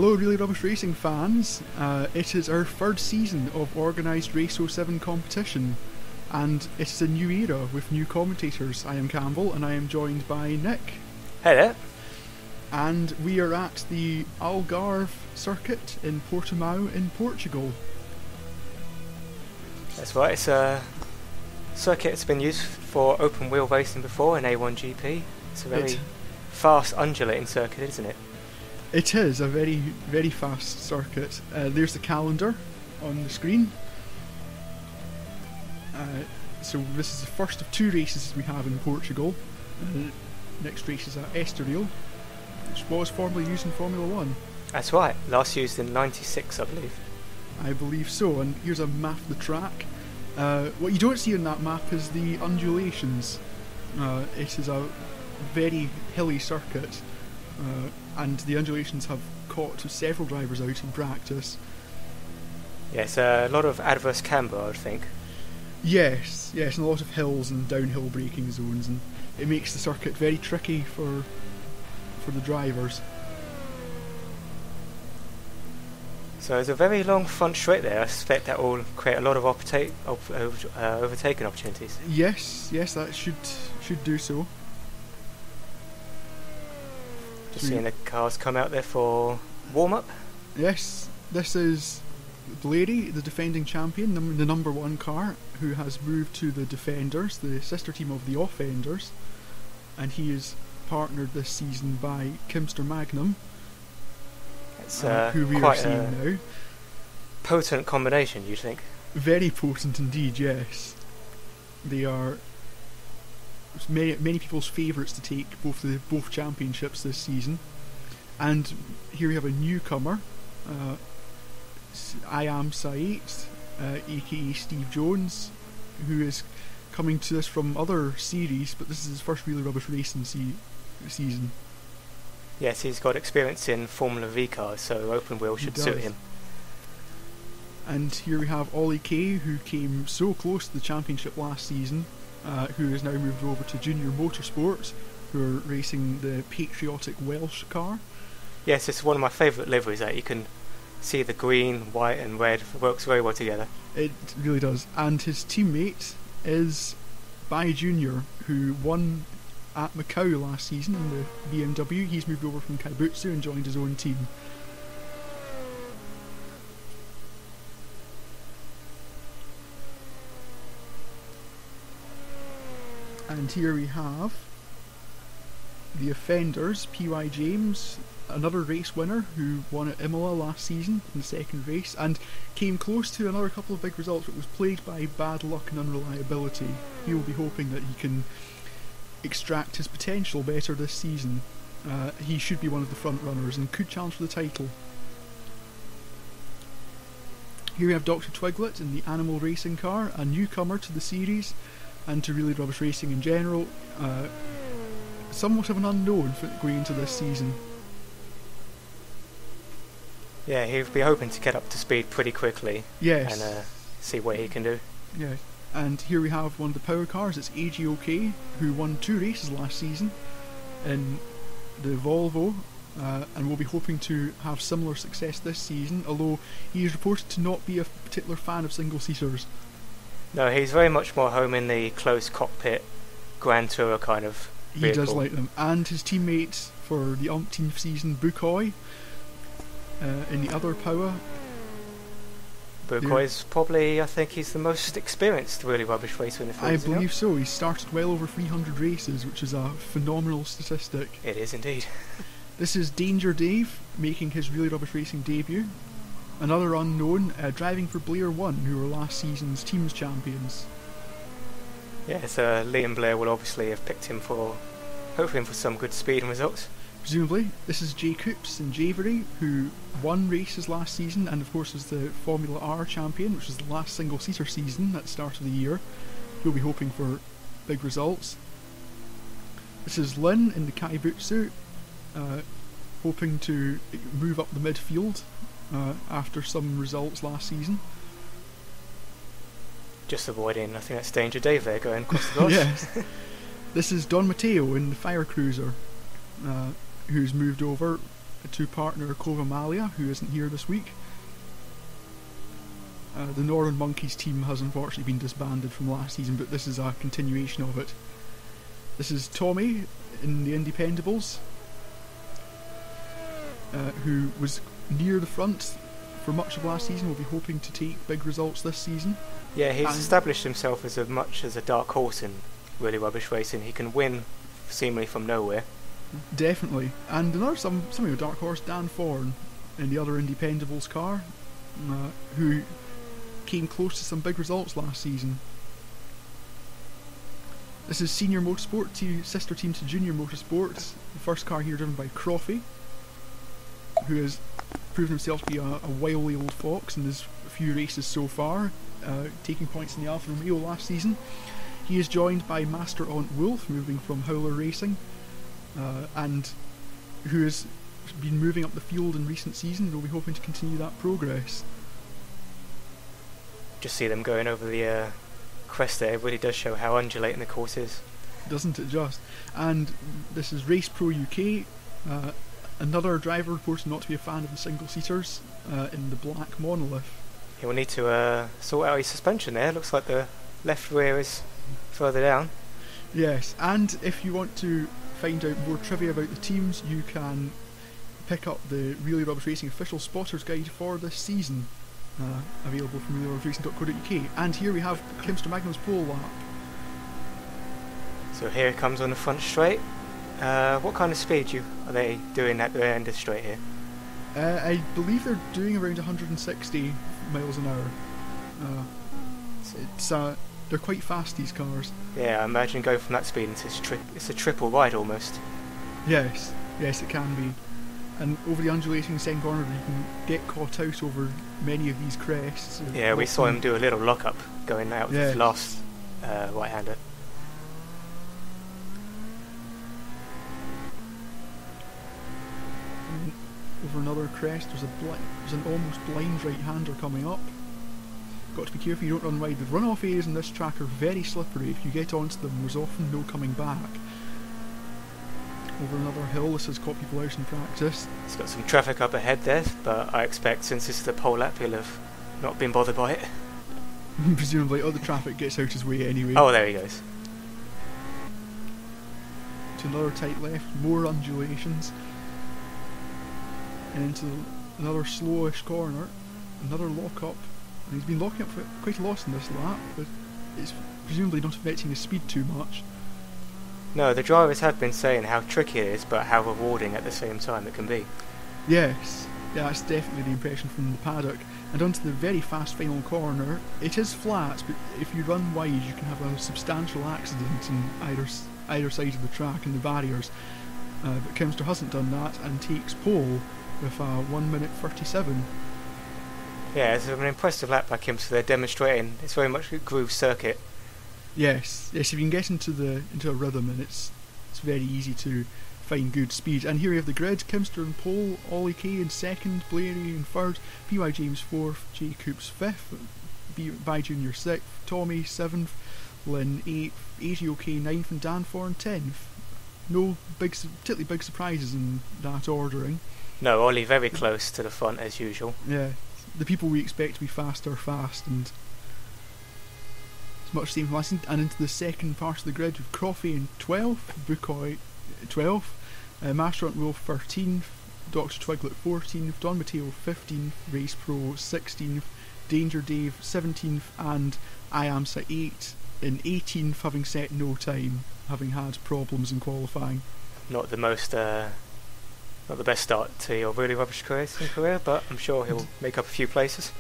Hello Really Rubbish Racing fans, it is our third season of organised Race 07 competition, and it is a new era with new commentators. I am Campbell and I am joined by Nick. Hey there. And we are at the Algarve Circuit in Portimao in Portugal. That's right, it's a circuit that's been used for open wheel racing before in A1GP. It's a very fast undulating circuit, isn't it? It is a very, very fast circuit. There's the calendar on the screen. So this is the first of two races we have in Portugal. Next race is at Estoril, which was formerly used in Formula 1. That's right, last used in '96 I believe. I believe so, and here's a map of the track. What you don't see on that map is the undulations. It is a very hilly circuit. And the undulations have caught several drivers out in practice. Yes, a lot of adverse camber, I would think. Yes, and a lot of hills and downhill braking zones, and it makes the circuit very tricky for the drivers. So there's a very long front straight there. I suspect that will create a lot of overtaking opportunities. Yes, that should do so. Just seeing the cars come out there for warm-up. Yes, this is Blairy, the defending champion, the number one car, who has moved to the Defenders, the sister team of the Offenders, and he is partnered this season by Kimster Magnum, who we are seeing now. Potent combination, you think? Very potent indeed, yes. They are many people's favourites to take both championships this season. And here we have a newcomer, I Am Saeed, aka Steve Jones, who is coming to this from other series, but this is his first Really Rubbish Racing season. Yes, he's got experience in Formula V cars, so open wheel should suit him. And here we have Ollie Kay, who came so close to the championship last season, who has now moved over to Junior Motorsports, who are racing the patriotic Welsh car. Yes, it's one of my favourite liveries. That you can see the green, white and red works very well together. It really does. And his teammate is Bai Junior, who won at Macau last season in the BMW. He's moved over from Kaibutsu and joined his own team. And here we have the Offenders, P.Y. James, another race winner who won at Imola last season in the second race and came close to another couple of big results, but was plagued by bad luck and unreliability. He will be hoping that he can extract his potential better this season. He should be one of the front runners and could challenge for the title. Here we have Dr. Twiglet in the Animal Racing car, a newcomer to the series and to Really Rubbish Racing in general. Somewhat of an unknown for going into this season. Yeah, he'll be hoping to get up to speed pretty quickly. Yes. And see what he can do. Yeah. And here we have one of the power cars. It's AGOK, who won 2 races last season in the Volvo, and will be hoping to have similar success this season, although he is reported to not be a particular fan of single-seaters. No, he's very much more home in the closed cockpit Grand Tourer kind of vehicle. He does like them. And his teammate for the umpteenth season, Bukoy, in the other power. Bukoy is probably, I think he's the most experienced Really Rubbish racer in the field. I believe so. He started well over 300 races, which is a phenomenal statistic. It is indeed. This is Danger Dave, making his Really Rubbish Racing debut. Another unknown, driving for Blair 1, who were last season's teams champions. Yes, Liam Blair will obviously have picked him for, hoping for some good speed and results. Presumably. This is Jay Coops in Javery, who won races last season and of course was the Formula R champion, which was the last single-seater season at the start of the year. He'll be hoping for big results. This is Lynn in the Kaibutsu, hoping to move up the midfield after some results last season. Just avoiding, I think that's Danger Dave there going across the gosh. Yes. This is Don Matteo in the Fire Cruiser, who's moved over to partner Covamalia, who isn't here this week. The Northern Monkeys team has unfortunately been disbanded from last season, but this is a continuation of it. This is Tommy in the Independables, who was near the front for much of last season. Will be hoping to take big results this season. Yeah, he's established himself as much as a dark horse in really rubbish racing. He can win seemingly from nowhere. Definitely. And another something of a dark horse, Dan Thorne in the other Independables car, who came close to some big results last season. This is Senior Motorsport, sister team to Junior Motorsport. The first car here driven by Croffey, who has proven himself to be a wily old fox in his few races so far, taking points in the Alfa Romeo last season. He is joined by Master Aunt Wolf, moving from Howler Racing, and who has been moving up the field in recent seasons. We'll be hoping to continue that progress. Just see them going over the crest there. It really does show how undulating the course is. Doesn't it just? And this is Race Pro UK. Another driver reports not to be a fan of the single-seaters in the black monolith. He will need to sort out his suspension there. Looks like the left rear is further down. Yes, and if you want to find out more trivia about the teams, you can pick up the Really Rubbish Racing official spotters guide for this season, available from reallyrubbishracing.co.uk. And here we have Kimster Magnum's pole lap. So here it comes on the front straight. What kind of speed are they doing at the end of the straight here? I believe they're doing around 160 miles an hour. They're quite fast, these cars. Yeah, I imagine going from that speed into it's a triple wide almost. Yes, it can be. And over the undulating second corner, you can get caught out over many of these crests. Yeah, we saw him do a little lock-up going out with his last right-hander. Over another crest, there's an almost blind right-hander coming up. Got to be careful you don't run wide. The runoff areas in this track are very slippery. If you get onto them, there's often no coming back. Over another hill, this has caught people out in practice. It's got some traffic up ahead there, but I expect since this is the pole lap, he'll have not been bothered by it. Presumably, the traffic gets out his way anyway. Oh, there he goes. To another tight left, more undulations. And into another slowish corner, another lock-up. And he's been locking up for quite a lot in this lap, but it's presumably not affecting his speed too much. No, the drivers have been saying how tricky it is, but how rewarding at the same time it can be. Yes, that's definitely the impression from the paddock. And onto the very fast final corner, it is flat, but if you run wide you can have a substantial accident on either side of the track and the barriers. But Kimster hasn't done that and takes pole with 1 minute 37. Yeah, it's an impressive lap by Kimster. They're demonstrating it's very much a groove circuit. Yes, if you can get into a rhythm, and it's very easy to find good speed. And here we have the grid: Kimster in pole, Ollie K in second, Blairy in third, PY James fourth, J Coops fifth, By Junior sixth, Tommy seventh, Lynn eighth, AGOK ninth, and Dan Thorne 10th. No particularly big surprises in that ordering. No, Ollie very close to the front as usual. Yeah, the people we expect to be fast are fast, and it's much the same from last season. And into the second part of the grid with Croffey in 12th, Bucoy 12th, Master Aunt Wolf 13th, Dr. Twiglet 14th, Don Matteo 15th, Race Pro 16th, Danger Dave 17th, and I Am Set 8 in 18th, having set no time, having had problems in qualifying. Not the best start to your really rubbish career, but I'm sure he'll make up a few places.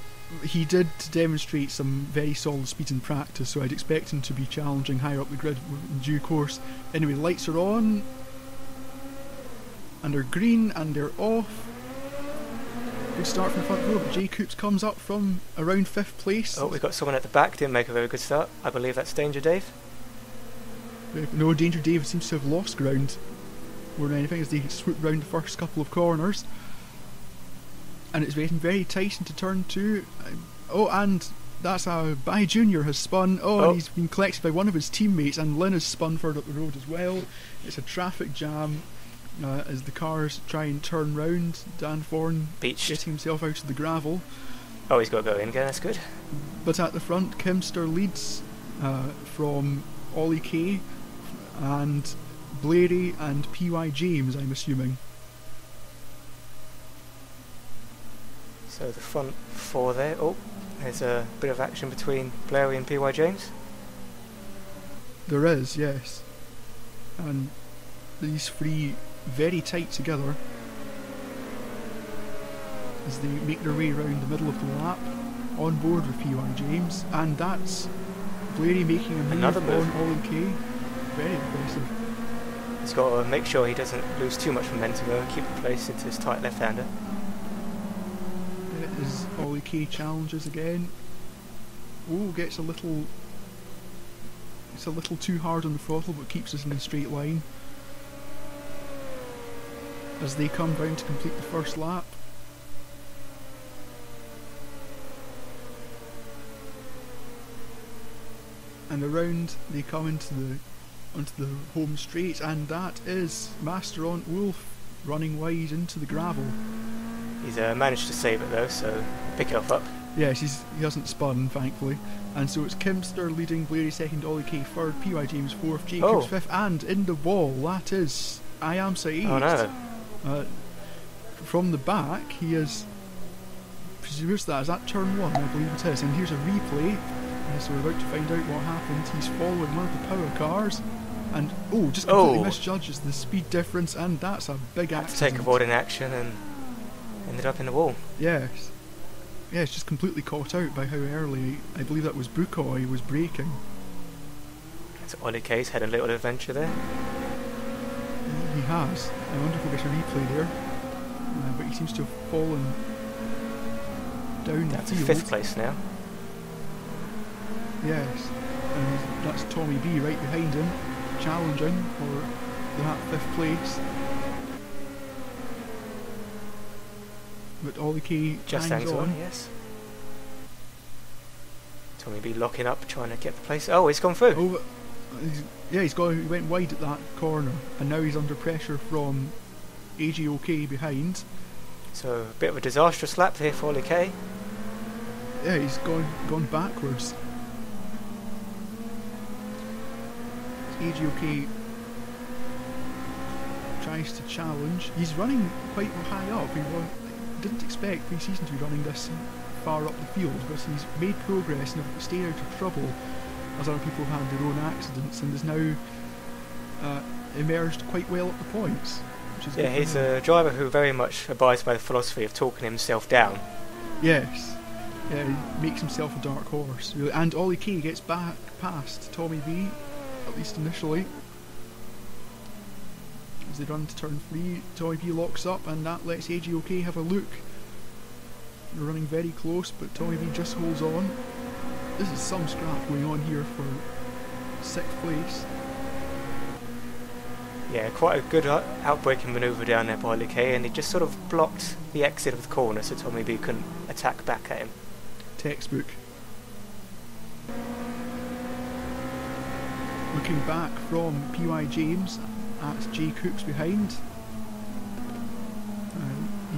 He did demonstrate some very solid speed in practice, so I'd expect him to be challenging higher up the grid in due course. Anyway, lights are on, and they're green, and they're off. Good start from the front row, but J Coops comes up from around 5th place. Oh, we've got someone at the back, didn't make a very good start. I believe that's Danger Dave. No, Danger Dave seems to have lost ground more than anything as they swoop round the first couple of corners. And it's getting very tight into turn 2. Oh, and that's how By Junior has spun. And he's been collected by one of his teammates, and Lynn has spun further up the road as well. It's a traffic jam. As the cars try and turn round, Dan Thorne Beached. getting himself out of the gravel. Oh, he's got to go in again, that's good. But at the front, Kimster leads from Ollie Kay and Blairy and PY James, I'm assuming. So the front four there. Oh, there's a bit of action between Blairy and PY James. There is, yes. And these three very tight together as they make their way around the middle of the lap on board with PY James, and that's Blairy making a move on Ollie Kay. Very impressive. He's got to make sure he doesn't lose too much momentum and keep the place into his tight left-hander. It is Ollie Kay challenges again. Oh, gets a little too hard on the throttle, but keeps us in a straight line as they come down to complete the first lap. And around they come onto the home straight, and that is Masteron Wolf running wide into the gravel. He's managed to save it though, so pick it up. Yes, he hasn't spun, thankfully. And so it's Kimster leading, Blairy second, Ollie Kay third, PY James fourth, Jacobs fifth, and in the wall, that is I Am Saeed. Oh no. From the back, he is... Where's that? Is that turn one? I believe it is. And here's a replay. So we're about to find out what happened. He's following one of the power cars. And, just completely misjudges the speed difference, and that's a big accident. Take a board in action and ended up in the wall. Yes. Yeah, it's just completely caught out by how early, I believe that was Bukoy, was braking. So Ollie Kay's had a little adventure there. He has. I wonder if we'll get a replay there. But he seems to have fallen down That's the field. fifth place now. Yes. And that's Tommy B right behind him, challenging for that fifth place. But Ollie Kay just hangs on, yes. Tommy B locking up, trying to get the place. Oh, he's gone through. He went wide at that corner, and now he's under pressure from AGOK behind. So a bit of a disastrous lap here for Ollie Kay. Yeah, he's gone backwards. AGOK tries to challenge. He's running quite high up. He didn't expect pre-season to be running this far up the field, but he's made progress and have stayed out of trouble as other people have had their own accidents, and has now emerged quite well at the points. Which is he's a driver who very much abides by the philosophy of talking himself down. Yes. Yeah, he makes himself a dark horse. Really. And Ollie Kay gets back past Tommy B, at least initially. As they run to turn 3, Tommy B locks up, and that lets AGOK have a look. They're running very close, but Tommy B just holds on. This is some scrap going on here for 6th place. Yeah, quite a good outbreaking manoeuvre down there by Ollie Kay, and he just sort of blocked the exit of the corner so Tommy B couldn't attack back at him. Textbook. Looking back from PY James at Jay Cooks behind.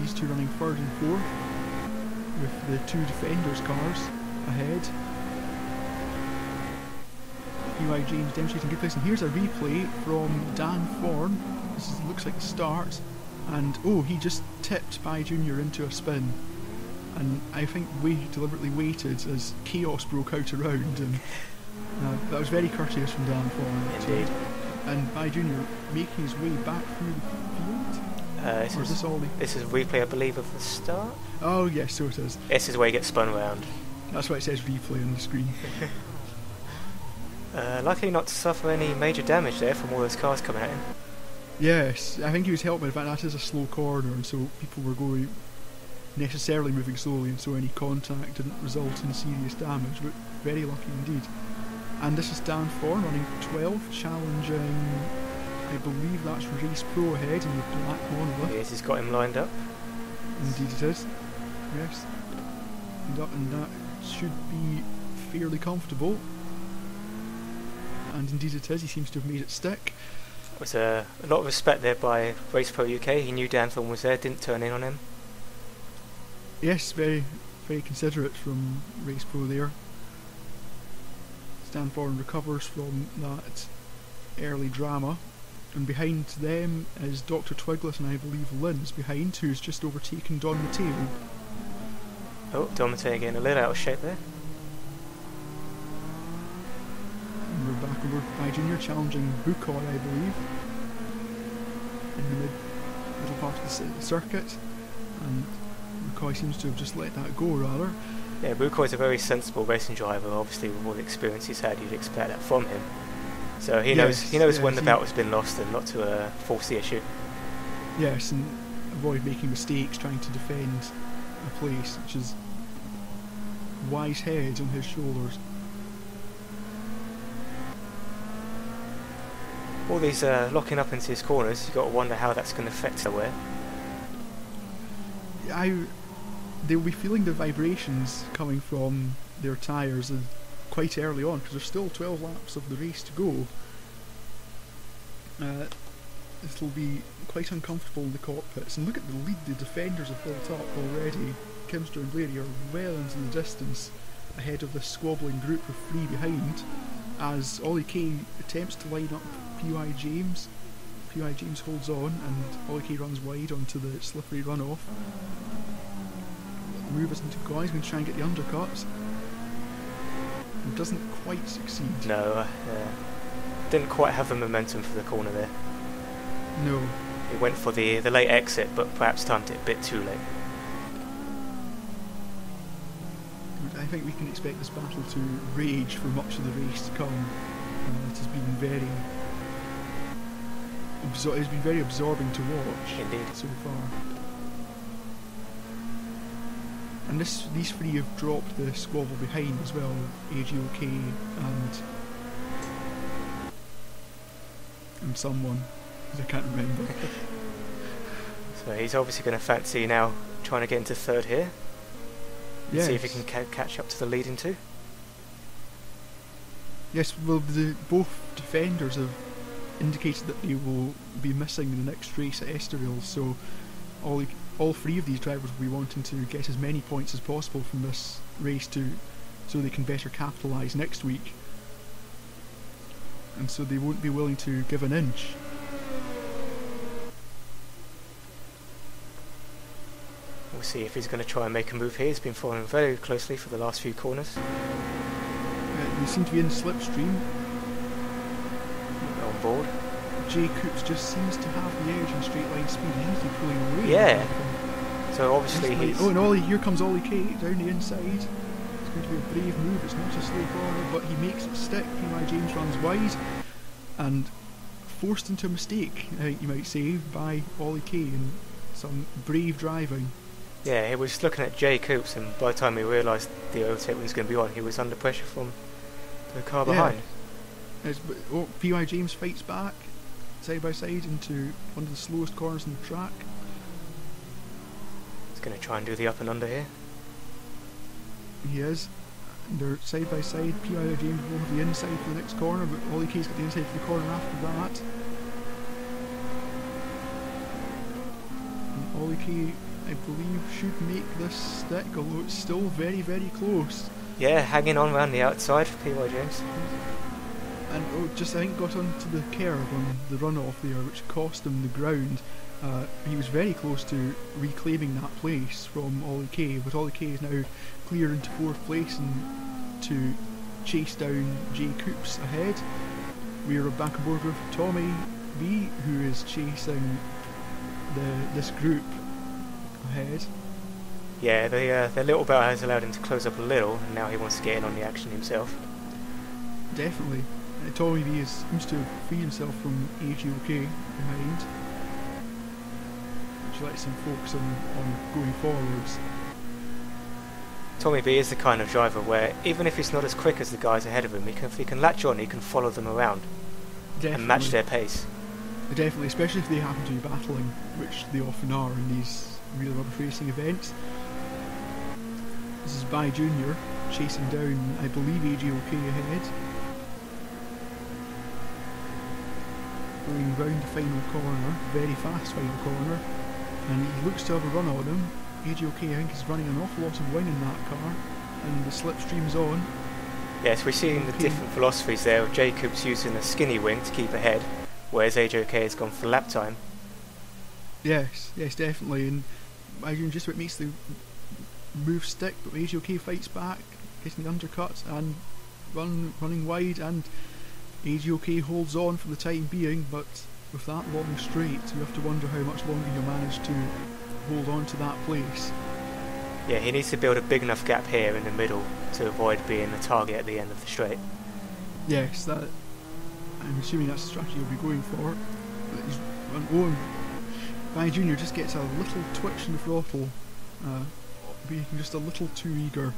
These two running third and fourth, with the two defenders' cars ahead. PY James demonstrating good place, and here's a replay from Dan Thorne. This looks like the start, and he just tipped Pi Jr. into a spin, and I think we deliberately waited as chaos broke out around, and that was very courteous from Dan Thorne. Indeed. And Pi Jr. making his way back through the field. This is a replay, I believe, of the start. Oh yes, so it is. This is where he gets spun around. That's why it says replay on the screen. Luckily not to suffer any major damage there from all those cars coming at him. Yes, I think he was helped by the fact that is a slow corner, and so people were necessarily moving slowly, and so any contact didn't result in serious damage, but very lucky indeed. And this is Dan Thorne running 12th, challenging, I believe that's Race Pro ahead in the black monolith. Yes, he's got him lined up. Indeed it is, yes. And that should be fairly comfortable. And indeed it is, he seems to have made it stick. was a lot of respect there by Race Pro UK. He knew Dan Thorne was there, didn't turn in on him. Yes, very, very considerate from Race Pro there. Dan Thorne recovers from that early drama, and behind them is Dr. Twiglet and I believe Lynn's behind, who's just overtaken Don Matteo. Oh, Don Matteo getting a little out of shape there. And we're back over by Junior challenging Bukoy, I believe, in the middle part of the circuit, and Bukoy seems to have just let that go rather. Yeah, Bukoy's a very sensible racing driver. Obviously, with all the experience he's had, you'd expect that from him. So he knows when the bout has been lost and not to force the issue. Yes, and avoid making mistakes trying to defend a place, which is wise head on his shoulders. All these locking up into his corners, you've got to wonder how that's going to affect their wear. They'll be feeling the vibrations coming from their tyres quite early on, because there's still 12 laps of the race to go. It'll be quite uncomfortable in the cockpits, and look at the lead the defenders have built up already. Kimster and Blairy are well into the distance ahead of this squabbling group of three behind, as Ollie Kay attempts to line up PY James. PY James holds on, and Ollie Kay runs wide onto the slippery runoff. The move isn't to go, he's going to try and get the undercut. And doesn't quite succeed. No, didn't quite have the momentum for the corner there. No. He went for the late exit, but perhaps timed it a bit too late. I think we can expect this battle to rage for much of the race to come. It has been very absorbing to watch. Indeed. So far. And these three have dropped the squabble behind as well, AGOK and someone, I can't remember. So he's obviously going to fancy now trying to get into third here. Yes. See if he can catch up to the leading two. Yes, well, both defenders have indicated that they will be missing the next race at Estoril, so all three of these drivers will be wanting to get as many points as possible from this race so they can better capitalise next week. And so they won't be willing to give an inch. We'll see if he's going to try and make a move here. He's been following very closely for the last few corners. They seem to be in slipstream. On board. Jay Coops just seems to have the edge in straight line speed. He seems to be pulling away. Yeah. So obviously he's... Oh, and here comes Ollie Kay down the inside. It's going to be a brave move. It's not a slow corner, but he makes it stick. PY James runs wide and forced into a mistake, you might say, by Ollie Kay, and some brave driving. Yeah, he was looking at Jay Coops, and by the time he realised the overtake was going to be on, he was under pressure from the car behind. PY James fights back side by side into one of the slowest corners in the track. He's going to try and do the up and under here. He is. And they're side by side. PY James will have the inside for the next corner, but Ollie Kay's got the inside for the corner after that. And Ollie Kay, I believe, should make this stick, although it's still very, very close. Yeah, hanging on around the outside for PY James. And I think got onto the curb on the runoff there, which cost him the ground. He was very close to reclaiming that place from Ollie Kay, but Ollie Kay is now clear into fourth place and to chase down Jay Coops ahead. We are back aboard with Tommy B, who is chasing this group ahead. Yeah, the little bout has allowed him to close up a little, and now he wants to get in on the action himself. Definitely. Tommy B seems to have freed himself from AGOK behind, which lets him focus on going forwards. Tommy B is the kind of driver where, even if he's not as quick as the guys ahead of him, if he can latch on, he can follow them around. Definitely. And match their pace. Definitely, especially if they happen to be battling, which they often are in these real rubber racing events. This is By Junior chasing down, I believe, AGOK ahead. going round the final corner, very fast final corner, and he looks to have a run on him. AJOK, I think, is running an awful lot of wing in that car, and the slipstream's on. Yes, we're seeing the different philosophies there. Jacob's using a skinny wing to keep ahead, whereas AJOK has gone for lap time. Yes, definitely, and imagine just what makes the move stick, but AJOK fights back, getting the undercut and running wide, and AJOK holds on for the time being, but with that long straight, you have to wonder how much longer he'll manage to hold on to that place. Yeah, he needs to build a big enough gap here in the middle to avoid being the target at the end of the straight. Yes, that. I'm assuming that's the strategy he'll be going for. But he's Owen Barry Jr. just gets a little twitch in the throttle, being just a little too eager.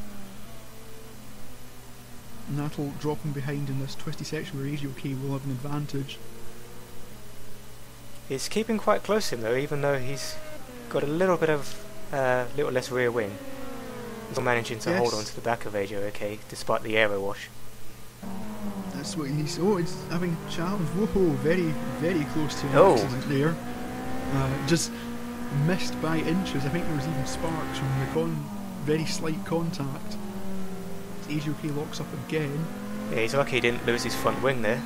And that'll drop him behind in this twisty section where AJOK will have an advantage. He's keeping quite close to him though, even though he's got a little bit of little less rear wing. He's still managing to hold on to the back of AJOK despite the aero wash. That's what he's. Oh, it's having a challenge. Whoa, very, very close to an accident there. Just missed by inches. I think there was even sparks from the very slight contact. AJOK locks up again. Yeah, he's lucky he didn't lose his front wing there.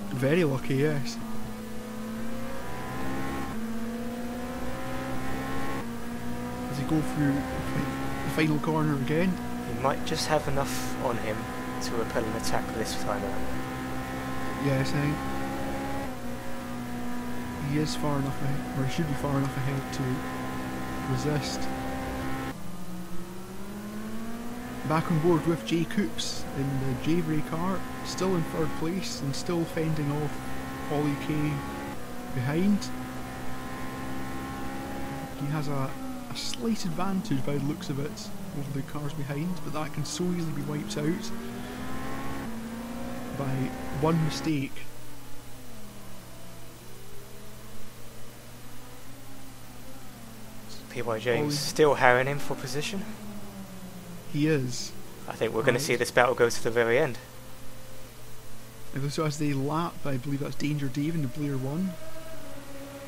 Very lucky, yes. Does he go through the final corner again? He might just have enough on him to repel an attack this time out. Yes, I think he is far enough ahead, or he should be far enough ahead to resist. Back on board with Jay Coops in the Jaybury car, still in third place and still fending off Ollie K behind. He has a slight advantage by the looks of it over the cars behind, but that can so easily be wiped out by one mistake. P.Y. James still harrying him for position. He is. I think we're going to see this battle go to the very end. So as they lap, I believe that's Danger Dave in the Blair 1.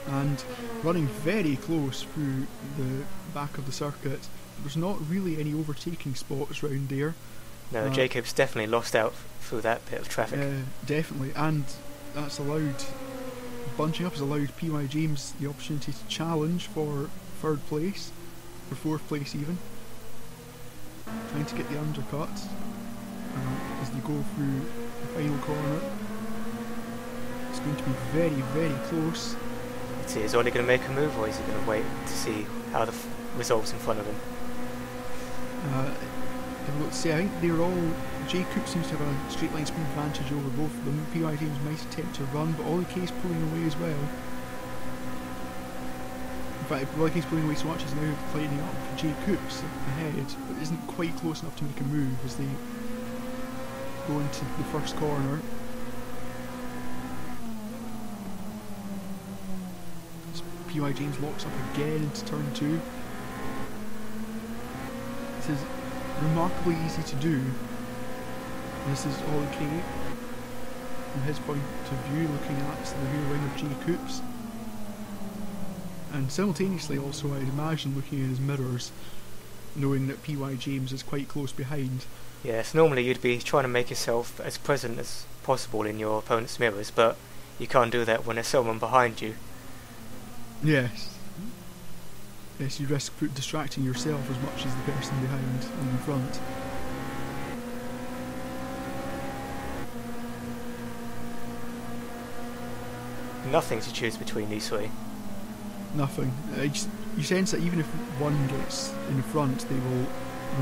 And running very close through the back of the circuit. There's not really any overtaking spots around there. No, Jacob's definitely lost out through that bit of traffic. Definitely, and that's allowed, bunching up has allowed P.Y. James the opportunity to challenge for third place, for fourth place even. Trying to get the undercut as they go through the final corner. It's going to be very, very close. Let's see, is Ollie going to make a move, or is he going to wait to see how the results in front of him? Let's see, I think they're all. Jay Cook seems to have a straight line speed advantage over both of them. P.Y. James might attempt to run, but Ollie K's pulling away as well. In fact, Ollie K's pulling away so much he's now lighting up Jay Coops ahead, but isn't quite close enough to make a move as they go into the first corner. P.Y. James locks up again into turn 2. This is remarkably easy to do. This is Ollie K, from his point of view, looking at the rear wing of Jay Coops. And simultaneously also, I'd imagine, looking at his mirrors, knowing that P.Y. James is quite close behind. Yes, normally you'd be trying to make yourself as present as possible in your opponent's mirrors, but you can't do that when there's someone behind you. Yes. Yes, you risk distracting yourself as much as the person behind and in front. Nothing to choose between these three. Nothing. You sense that even if one gets in front, they will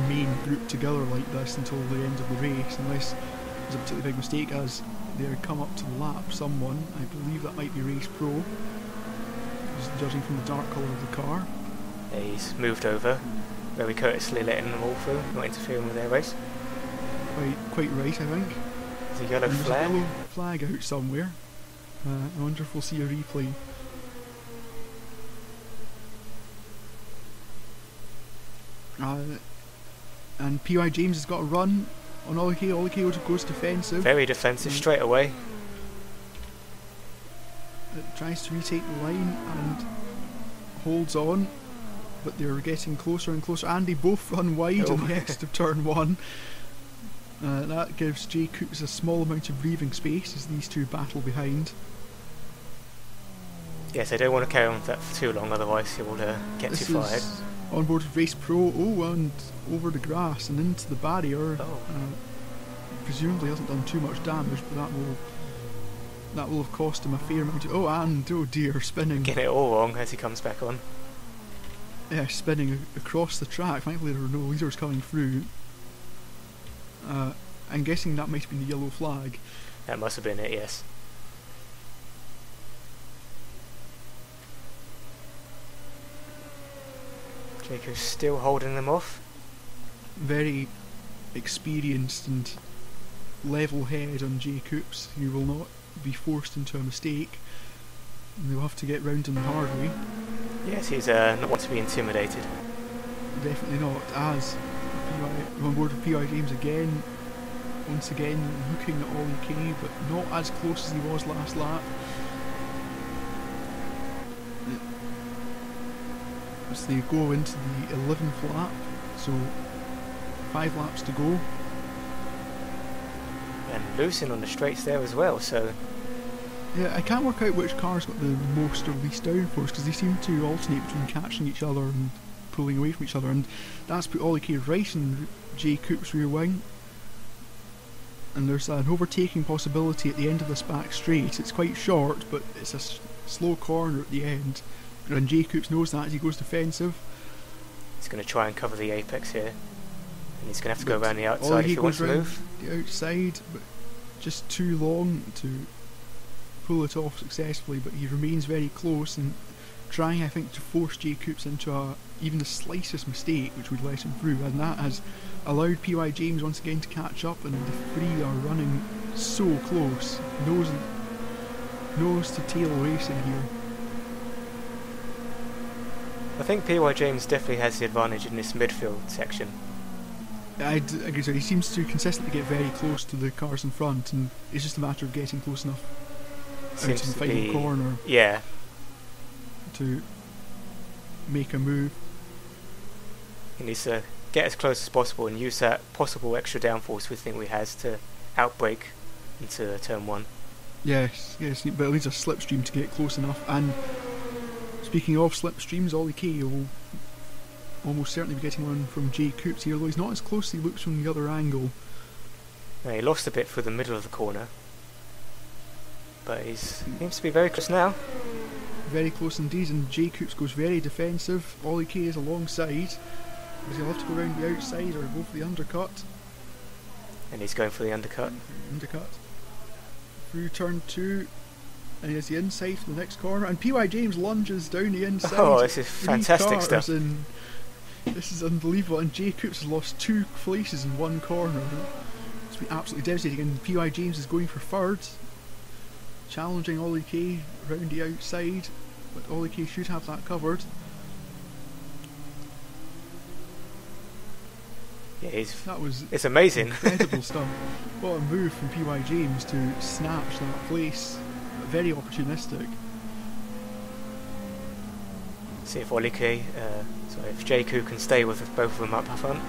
remain grouped together like this until the end of the race, unless there's a particularly big mistake as they come up to lap someone. I believe that might be Race Pro, just judging from the dark colour of the car. Yeah, he's moved over, very courteously letting them all through, not interfering with their race. Quite right, I think. There's a yellow flag. There's a yellow flag out somewhere. I wonder if we'll see a replay. And P.Y. James has got a run on Ollie K. Ollie K goes defensive. Very defensive straight away. It tries to retake the line and holds on, but they're getting closer and closer, and they both run wide in the exit of turn 1. That gives Jay Coops a small amount of breathing space as these two battle behind. Yes, I don't want to carry on with that for too long, otherwise he will get too far ahead. On board with Race Pro, and over the grass and into the barrier. Presumably hasn't done too much damage, but that will have cost him a fair amount. Oh dear, spinning. Getting it all wrong as he comes back on. Yeah, spinning across the track. Thankfully there were no leaders coming through. I'm guessing that might have been the yellow flag. That must have been it, yes. Jacob's still holding them off. Very experienced and level head on Jay Coops. He will not be forced into a mistake. And they'll have to get round him the hard way. Yes, he's not one to be intimidated. Definitely not. As on board with PI James again, once again looking at Ollie K, but not as close as he was last lap. As they go into the 11th lap, so 5 laps to go. And losing on the straights there as well, so... Yeah, I can't work out which car's got the most or least downforce, because they seem to alternate between catching each other and pulling away from each other, and that's put Ollie K right in Jay Coops' rear wing. And there's an overtaking possibility at the end of this back straight. It's quite short, but it's a slow corner at the end. And Jay Coops knows that as he goes defensive. He's going to try and cover the apex here. And he's going to have to go around the outside if he wants to move. The outside, but just too long to pull it off successfully. But he remains very close and trying, I think, to force Jay Coops into even the slightest mistake, which would let him through. And that has allowed PY James once again to catch up, and the three are running so close. Nose to tail racing here. I think PY James definitely has the advantage in this midfield section. I agree, so he seems to consistently get very close to the cars in front, and it's just a matter of getting close enough out to the final corner to make a move. He needs to get as close as possible and use that possible extra downforce we think we has to outbrake into turn 1. Yes, but it needs a slipstream to get close enough. And speaking of slipstreams, Ollie K will almost certainly be getting one from Jay Coops here, although he's not as close as he looks from the other angle. Now, he lost a bit through the middle of the corner, but he seems to be very close now. Very close indeed, and Jay Coops goes very defensive. Ollie K is alongside, because he'll have to go around the outside or go for the undercut. And he's going for the undercut. Through turn 2, and he has the inside for the next corner, and PY James lunges down the inside. Oh, this is fantastic stuff. This is unbelievable, and Jay Coops has lost 2 places in one corner. It's been absolutely devastating, and PY James is going for third, challenging Ollie K round the outside, but Ollie K should have that covered. Yeah, it's amazing. Incredible stuff. What a move from PY James to snatch that place. Very opportunistic. See if Ollie K, if Jay Coo can stay with both of them up front.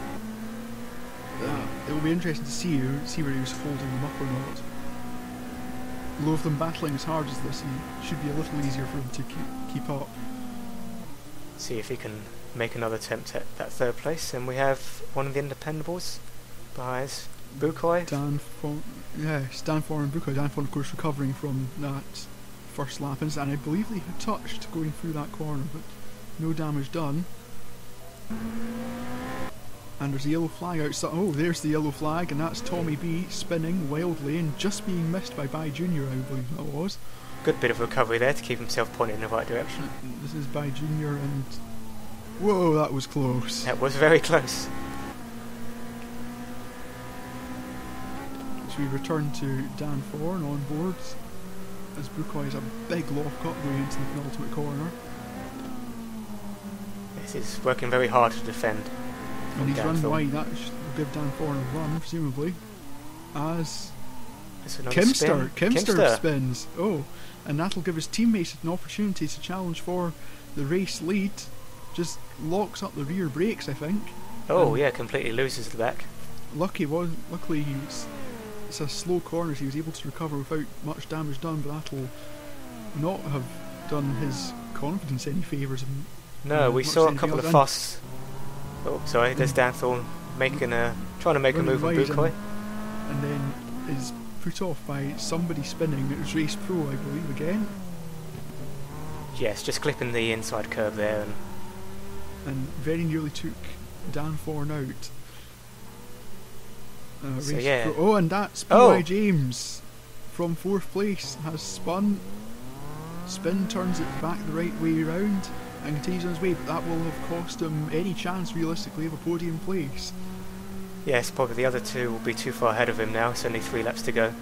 It will be interesting to see where he was holding them up or not. Although with them battling as hard as this, it should be a little easier for him to keep up. See if he can make another attempt at that third place. And we have one of the independables behind Bukoy. Dan Fon and Bukoy. Dan Fon, of course, recovering from that first lap incident, and I believe they had touched going through that corner, but no damage done. And there's a yellow flag outside. Oh, there's the yellow flag, and that's Tommy B spinning wildly and just being missed by Junior, I believe that was. Good bit of recovery there to keep himself pointed in the right direction. This is Junior, and whoa, that was close. That was very close. So we return to Dan Thorne on board as Bukoy has a big lock-up going into the penultimate corner. This is working very hard to defend. And he's run wide. That should give Dan Thorne a run, presumably. As That's another spin. Kimster spins. Oh, and that'll give his teammates an opportunity to challenge for the race lead. Just locks up the rear brakes, I think. Oh yeah, completely loses the back. Luckily it's a slow corner, so he was able to recover without much damage done, but that'll not have done his confidence any favours. No, we saw a couple of fast... Oh, sorry, there's Dan Thorne trying to make a move on Bukoy. And then is put off by somebody spinning. It was Race Pro, I believe, again. Yes, just clipping the inside curve there. And very nearly took Dan Thorne out. So yeah. Oh, and that's P.Y. James from 4th place has spun. Spin turns it back the right way round and continues on his way, but that will have cost him any chance realistically of a podium place. Yes, probably the other two will be too far ahead of him now. It's only 3 laps to go.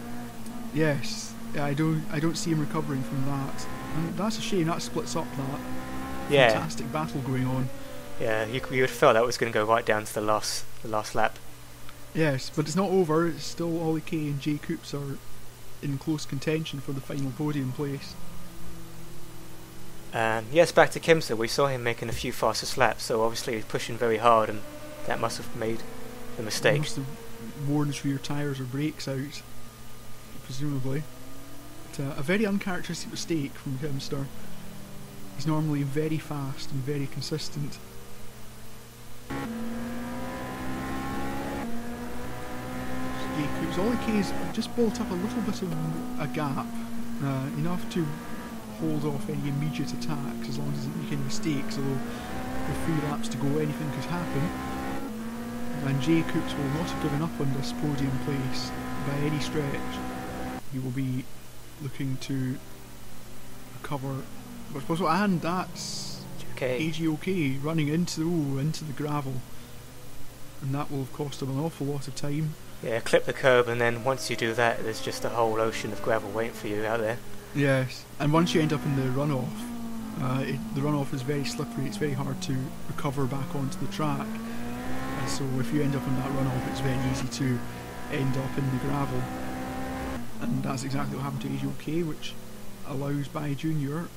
Yes, I don't see him recovering from that, and that's a shame. That splits up that fantastic battle going on. Yeah, you would have felt that was going to go right down to the last lap. Yes, but it's not over. It's still Ollie Kay and Jay Coops are in close contention for the final podium place. Yes, back to Kimster. We saw him making a few fastest laps, so obviously he's pushing very hard, and that must have made the mistake. He must have worn his rear tyres or brakes out, presumably. But, a very uncharacteristic mistake from Kimster. He's normally very fast and very consistent. Ollie Kay's just built up a little bit of a gap, enough to hold off any immediate attacks as long as he doesn't make any mistakes, although with 3 laps to go anything could happen. And Jay Coops will not have given up on this podium place by any stretch. He will be looking to recover what's possible, and that's AGOK running into the gravel, and that will have cost him an awful lot of time. Yeah, clip the curb, and then once you do that, there's just a whole ocean of gravel waiting for you out there. Yes, and once you end up in the runoff, the runoff is very slippery. It's very hard to recover back onto the track. And so if you end up in that runoff, it's very easy to end up in the gravel. And that's exactly what happened to AGOK, which allows By Junior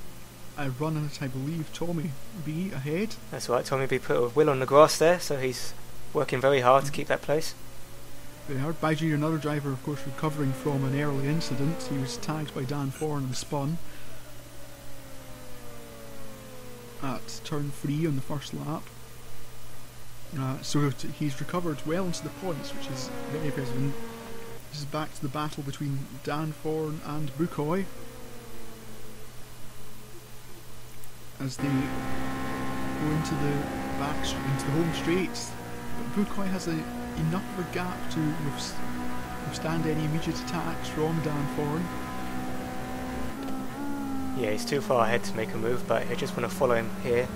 a run at, I believe, Tommy B ahead. That's right, Tommy B put a wheel on the grass there, so he's working very hard to keep that place. Very hard. By Junior, another driver, of course, recovering from an early incident. He was tagged by Dan Thorne and spun at turn 3 on the first lap. So he's recovered well into the points, which is very impressive. And this is back to the battle between Dan Thorne and Bukoy as they go into the home straight. But Bukoy has enough of a gap to withstand any immediate attacks from Dan Thorne. Yeah, he's too far ahead to make a move, but I just want to follow him here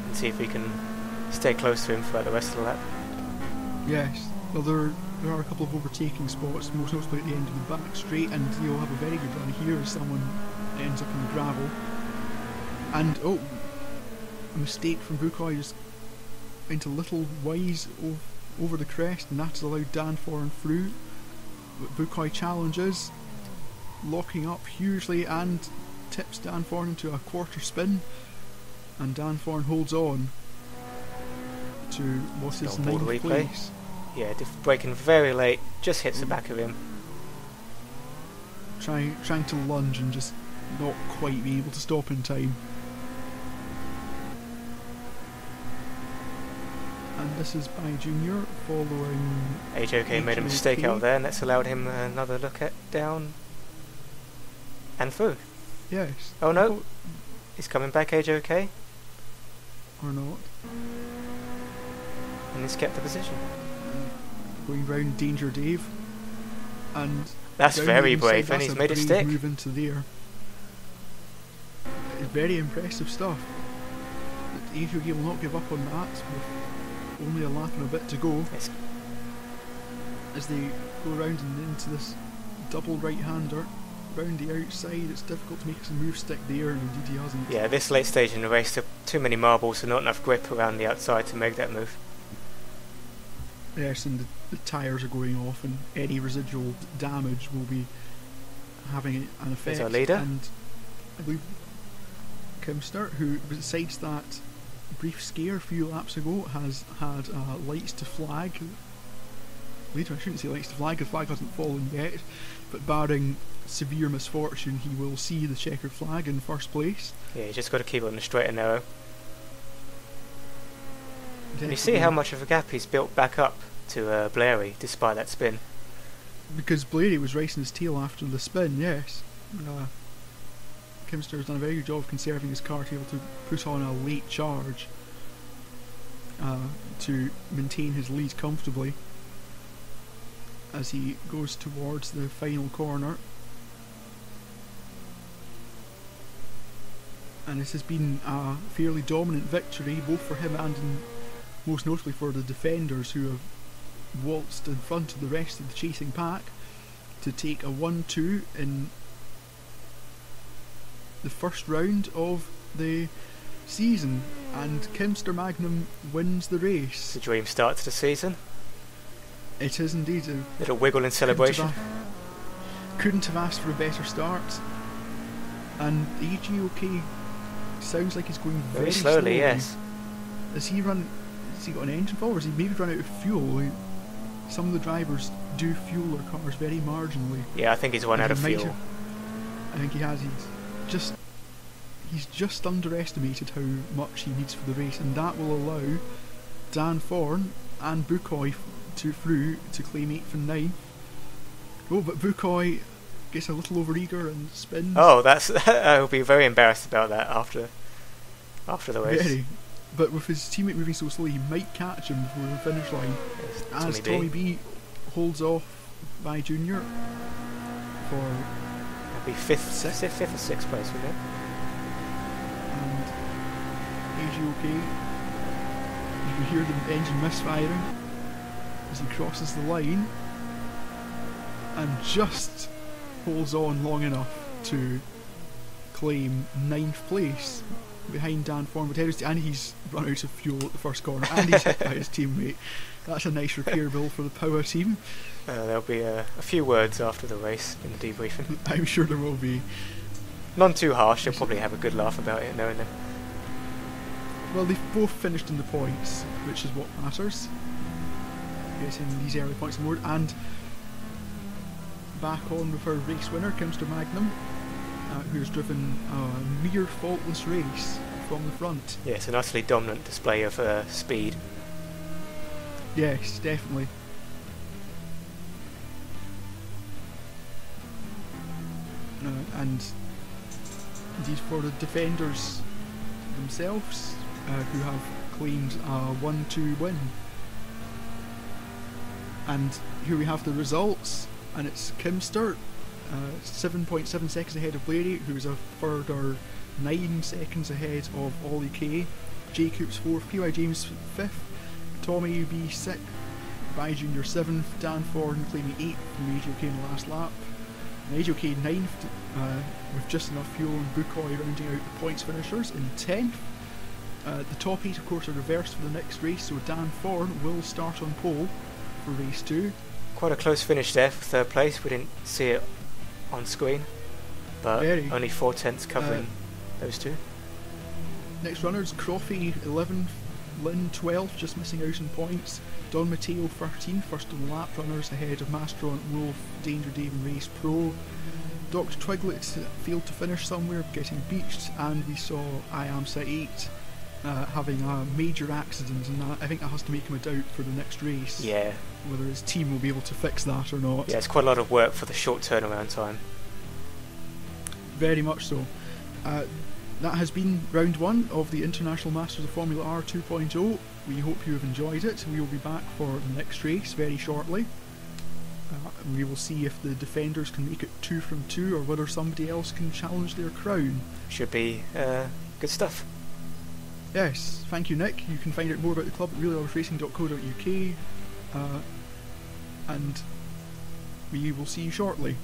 and see if we can stay close to him throughout the rest of the lap. Yes, well there are a couple of overtaking spots, most notably at the end of the back straight, and you'll have a very good run here as someone ends up in the gravel. And a mistake from Bukoy, just into little wise over the crest, and that has allowed Dan Thorne through. But Bukoy challenges, locking up hugely, and tips Dan Thorne into a quarter spin, and Dan Thorne holds on to what is 9th place. Yeah, braking very late, just hits the back of him. Trying to lunge and just not quite being able to stop in time. And this is By Junior following AJK made a mistake out there, and that's allowed him another look at down and through. Yes. Oh no, he's coming back, AJK. Or not. And he's kept the position. Going round Danger Dave. And that's very brave, and he's made it stick. Move into there. It's very impressive stuff. AJK will not give up on that. With only a lap and a bit to go. Yes. As they go around and into this double right-hander round the outside, it's difficult to make his move stick there, and indeed he hasn't. Yeah, this late stage in the race, too many marbles and not enough grip around the outside to make that move. Yes, and the tyres are going off, and any residual damage will be having an effect. There's our leader. And I believe Kimster, who besides that brief scare a few laps ago, has had lights to flag. Later, I shouldn't say lights to flag, the flag hasn't fallen yet, but barring severe misfortune, he will see the checkered flag in first place. Yeah, you just got to keep it on the straight and narrow. And you see Definitely. how much of a gap he's built back up to Blairy, despite that spin. Because Blairy was racing his tail after the spin, yes. Kimster has done a very good job of conserving his car to be able to put on a late charge to maintain his lead comfortably as he goes towards the final corner. And this has been a fairly dominant victory, both for him and most notably for the defenders, who have waltzed in front of the rest of the chasing pack to take a 1-2 in the first round of the season, and Kimster Magnum wins the race. It's a dream start to the season. It is indeed. A Little wiggle in celebration. Couldn't have asked for a better start. And AGOK sounds like he's going very slowly, yes. Has he got an engine fault, or has he maybe run out of fuel? Some of the drivers do fuel their cars very marginally. Yeah, I think he's run out of fuel. I think he has. He's just underestimated how much he needs for the race, and that will allow Dan Thorne and Bukoy through to claim 8th and 9th. Oh, but Bukoy gets a little overeager and spins. Oh, I'll be very embarrassed about that after the race. Very. But with his teammate moving so slowly, he might catch him before the finish line. Yes, as Tommy B holds off by Junior for that'll be fifth or sixth place, wouldn't it? And AGOK, you can hear the engine misfiring as he crosses the line and just holds on long enough to claim 9th place behind Dan Thorne, and he's run out of fuel at the first corner, and he's hit by his teammate. That's a nice repair bill for the power team. There'll be a few words after the race in the debriefing. I'm sure there will be. None too harsh, they'll probably have a good laugh about it knowing them. Well, they've both finished in the points, which is what matters. Getting these early points on board, and back on with our race winner, Kimster Magnum, who has driven a near faultless race from the front. Yeah, it's an utterly dominant display of speed. Yes, definitely. And indeed for the defenders themselves, who have claimed a 1-2 win. And here we have the results, and it's Kimster 7.7 seconds ahead of Blairy, who's a further 9 seconds ahead of Ollie K. Jacobs 4th, P.Y. James 5th, Tommy B 6th, By Junior 7th, Dan Thorne claiming 8th from AGOK in the last lap, and AGOK 9th with just enough fuel, and Bukoy rounding out the points finishers in 10th. The top 8 of course are reversed for the next race, so Dan Thorne will start on pole for race 2. Quite a close finish there for 3rd place. We didn't see it on screen, but only 4/10 covering those two. Next runners, Croffy 11th, Lynn 12th, just missing out on points, Don Matteo 13th, first on the lap runners ahead of Mastron, Wolf, Danger Dave and Race Pro. Dr. Twiglet failed to finish somewhere, getting beached, and we saw I Am Set 8 having a major accident, and I think that has to make him a doubt for the next race. Yeah. Whether his team will be able to fix that or not. Yeah, it's quite a lot of work for the short turnaround time. Very much so. That has been round 1 of the International Masters of Formula R 2.0. We hope you have enjoyed it. We will be back for the next race very shortly. We will see if the defenders can make it 2 from 2, or whether somebody else can challenge their crown. Should be good stuff. Yes, thank you Nick. You can find out more about the club at reallyhorsracing.co.uk, and we will see you shortly.